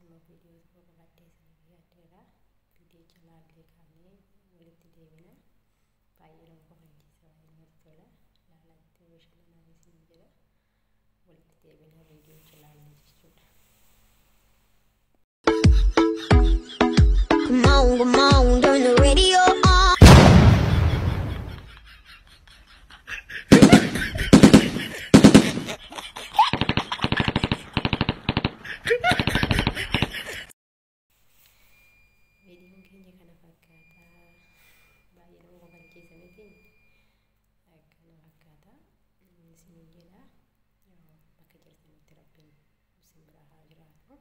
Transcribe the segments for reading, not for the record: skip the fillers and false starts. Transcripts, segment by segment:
immoo viidiyoo tokko gaddeessanii fi addeera viidiyoo jalaallee kaanee walitti deebina baay'ee nama qofachiisa baay'ee namatti tola laalatti bashannanaanis ni jira walitti deebina viidiyoo jalaallee jechuudha. Come on, turn the radio on. Videoon keenya kana fakkaata baay'ee nama qofachiisa miti akkana fakkaata isin jedha bakka jirtanitti rabbiin isin bira haa jiraatu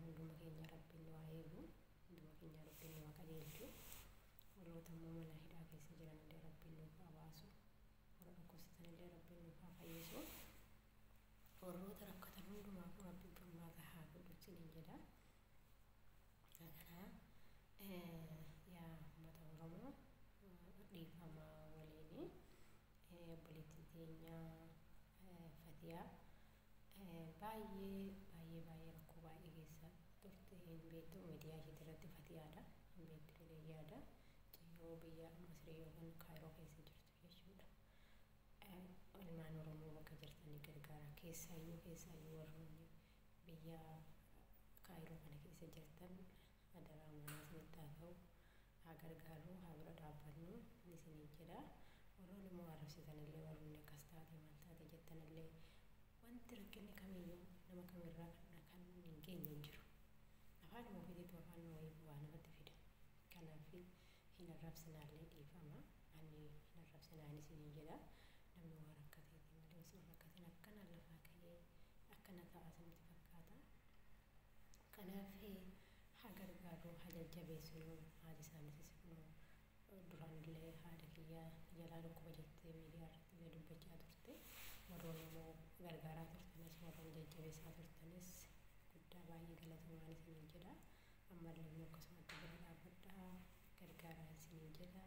hunduma keenya rabbiin waa eegu hunduma keenya rabbiin waa qajeelchu warroota immoo mana hidhaa keessa jiran illee rabbiin nuuf haa baasu warra dhukkubsatan illee rabbiin nuuf haa fayyisu warroota rakkatan hundumaaf rabbiin furmaata haa godhu isin jedha. yaa uummata Oromoo dhiifama waliin obboleettii teenya Fatiyaa baay'ee rakkoo baay'ee keessa turte hin beektu miidiyaa isheetti irratti Fatiyaadha hin beektu illee yaada ciyyoo biyya Masrii yookaan Kaayiroo keessa jirtu jechuudha. Ilmaan Oromoo bakka jirtanii gargaara keessaayyuu warroonni biyya Kaayiroo kana keessa jirtan adaraa mana isinitti haa ta'u haa gargaarru haa bira dhaabbannu isin jedha warroonni immoo arrabsitan illee warroonni akkas taate maal taate jettan illee wanti rakkinni kamiyyuu nama kamirraa kan hin geenye hin jiru afaanuma ofiitiin afaan wayii waa namatti fida kanaaf hin arrabsinaallee dhiifama ani hin arrabsinaan isin jedha namni waa rakkateeti malee osoo rakkateen akkana lafaa ka'ee akkana ta'a isinitti fakkaata kanaaf gargaaru jajjabeessinu haati isaaniitis duraan illee haadha kiyyaa jalaa dhukkuba jettee miidiyaa irratti illee dubbachaa turte warroonni immoo gargaaraa turtanis warroonni jajjabeessaa turtanis guddaa baay'ee galatoomaa isiniin jedha ammallee immoo akkasumatti bira dhaabbadhaa gargaaraa isiniin jedha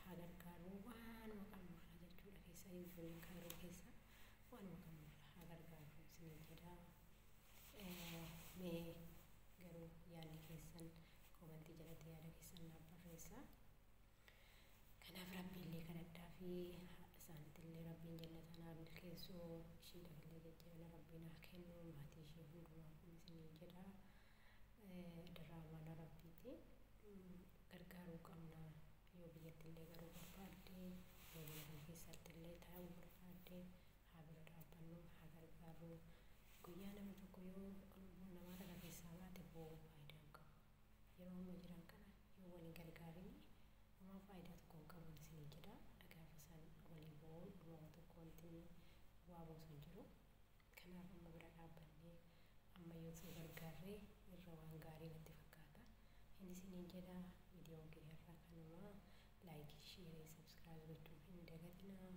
haa gargaaru waanuma qabnurraa jechuudha keessa ijoolleen Kaayiroo keessa waanuma qabnurraa haa gargaaru isiniin jedha mee garuu yaadni keessan komantii jalatti yaada keessan naaf barreessaa kanaaf rabbiillee kadhadhaa fi isaanitti illee rabbiin jannata naa milkeessu ishiidhaaf illee jajjabina rabbiin haa kennu maatii ishee hundumaaf isiniin jedha daraamaana rabbiiti gargaaruu qabna yoo biyyatti illee garuu barbaadde yoo biyya kana keessatti illee taa'uu barbaadde haa bira dhaabbannu haa gargaarru guyyaa namni tokko yoo namaa kana keessaa baate boo'uu faayidaan qabu yeroo amma jiran kana yoo waliin gargaarin homaa faayidaa tokko hin qabu isin jedha gaafa isaan walii boo'uun uumama tokko wanti waa buusu hin jiru kanaaf amma bira dhaabbannee amma yoo isin gargaarree irra waan gaarii natti fakkaata inni isin jedha viidiyoon keenya kanuma laayikii sheerii sabskiraayib gochuu hin dagatinaa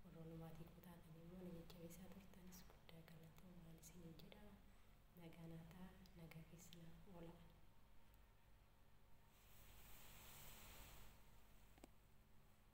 warroonni maatii kutaatanii immoo na jajjabeessaa turtanis guddaa galatoomaa isin jedha nagaa keessan oola.